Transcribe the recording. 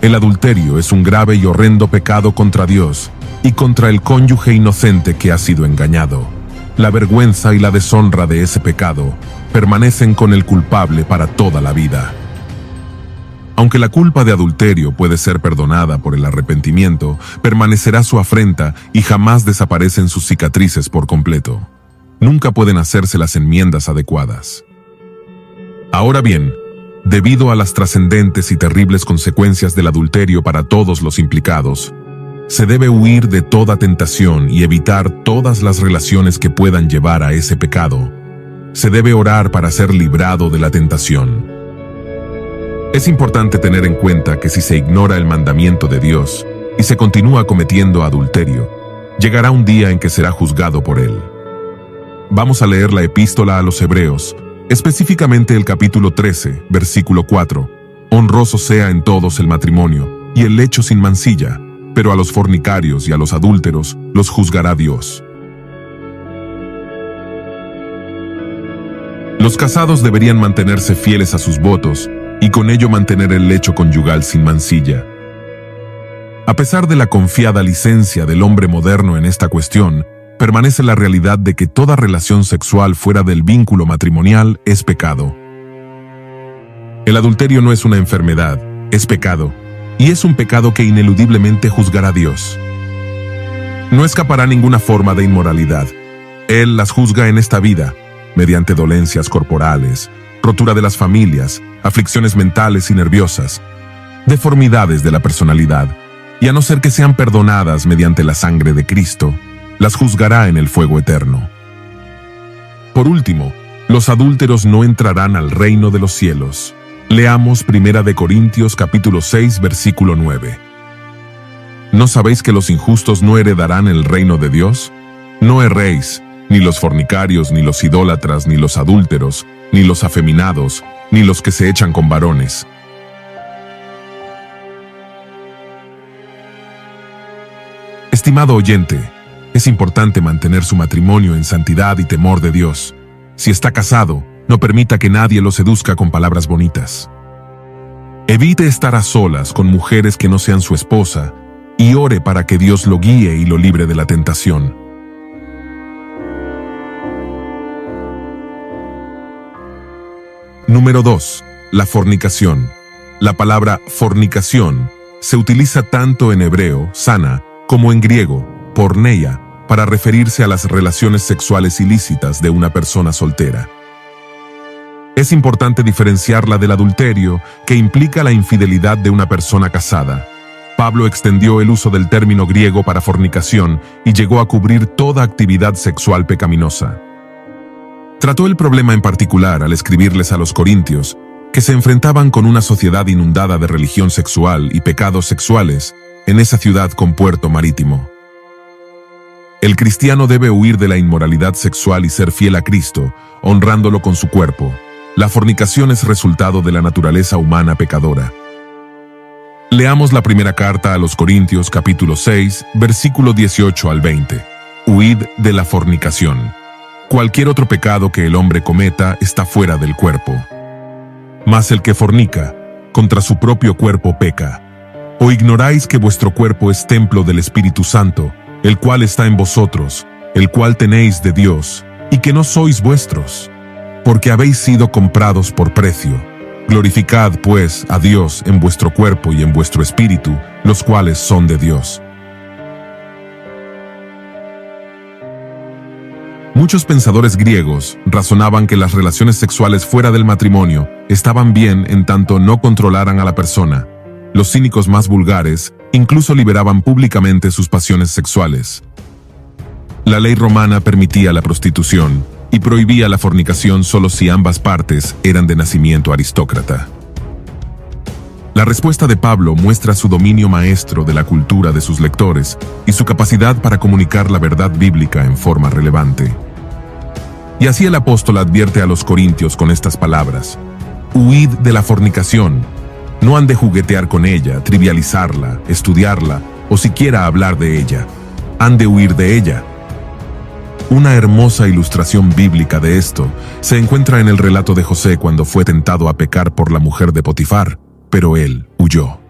El adulterio es un grave y horrendo pecado contra Dios y contra el cónyuge inocente que ha sido engañado. La vergüenza y la deshonra de ese pecado permanecen con el culpable para toda la vida. Aunque la culpa de adulterio puede ser perdonada por el arrepentimiento, permanecerá su afrenta y jamás desaparecen sus cicatrices por completo. Nunca pueden hacerse las enmiendas adecuadas. Ahora bien, debido a las trascendentes y terribles consecuencias del adulterio para todos los implicados, se debe huir de toda tentación y evitar todas las relaciones que puedan llevar a ese pecado. Se debe orar para ser librado de la tentación. Es importante tener en cuenta que si se ignora el mandamiento de Dios y se continúa cometiendo adulterio, llegará un día en que será juzgado por él. Vamos a leer la epístola a los Hebreos, específicamente el capítulo 13, versículo 4. Honroso sea en todos el matrimonio y el lecho sin mancilla, pero a los fornicarios y a los adúlteros los juzgará Dios. Los casados deberían mantenerse fieles a sus votos y con ello mantener el lecho conyugal sin mancilla. A pesar de la confiada licencia del hombre moderno en esta cuestión, permanece la realidad de que toda relación sexual fuera del vínculo matrimonial es pecado. El adulterio no es una enfermedad, es pecado, y es un pecado que ineludiblemente juzgará Dios. No escapará ninguna forma de inmoralidad. Él las juzga en esta vida, mediante dolencias corporales, rotura de las familias, aflicciones mentales y nerviosas, deformidades de la personalidad, y a no ser que sean perdonadas mediante la sangre de Cristo, las juzgará en el fuego eterno. Por último, los adúlteros no entrarán al reino de los cielos. Leamos 1 Corintios capítulo 6, versículo 9. ¿No sabéis que los injustos no heredarán el reino de Dios? No erréis, ni los fornicarios, ni los idólatras, ni los adúlteros, ni los afeminados, ni los que se echan con varones. Estimado oyente, es importante mantener su matrimonio en santidad y temor de Dios. Si está casado, no permita que nadie lo seduzca con palabras bonitas. Evite estar a solas con mujeres que no sean su esposa y ore para que Dios lo guíe y lo libre de la tentación. Número 2. La fornicación. La palabra fornicación se utiliza tanto en hebreo, sana, como en griego, porneia, para referirse a las relaciones sexuales ilícitas de una persona soltera. Es importante diferenciarla del adulterio, que implica la infidelidad de una persona casada. Pablo extendió el uso del término griego para fornicación y llegó a cubrir toda actividad sexual pecaminosa. Trató el problema en particular al escribirles a los corintios, que se enfrentaban con una sociedad inundada de religión sexual y pecados sexuales en esa ciudad con puerto marítimo. El cristiano debe huir de la inmoralidad sexual y ser fiel a Cristo, honrándolo con su cuerpo. La fornicación es resultado de la naturaleza humana pecadora. Leamos la primera carta a los Corintios capítulo 6, versículo 18 al 20. Huid de la fornicación. Cualquier otro pecado que el hombre cometa está fuera del cuerpo. Mas el que fornica, contra su propio cuerpo peca. ¿O ignoráis que vuestro cuerpo es templo del Espíritu Santo, el cual está en vosotros, el cual tenéis de Dios, y que no sois vuestros? Porque habéis sido comprados por precio. Glorificad, pues, a Dios en vuestro cuerpo y en vuestro espíritu, los cuales son de Dios. Muchos pensadores griegos razonaban que las relaciones sexuales fuera del matrimonio estaban bien en tanto no controlaran a la persona. Los cínicos más vulgares incluso liberaban públicamente sus pasiones sexuales. La ley romana permitía la prostitución y prohibía la fornicación solo si ambas partes eran de nacimiento aristócrata. La respuesta de Pablo muestra su dominio maestro de la cultura de sus lectores y su capacidad para comunicar la verdad bíblica en forma relevante. Y así el apóstol advierte a los corintios con estas palabras: huid de la fornicación. No han de juguetear con ella, trivializarla, estudiarla o siquiera hablar de ella. Han de huir de ella. Una hermosa ilustración bíblica de esto se encuentra en el relato de José cuando fue tentado a pecar por la mujer de Potifar, pero él huyó.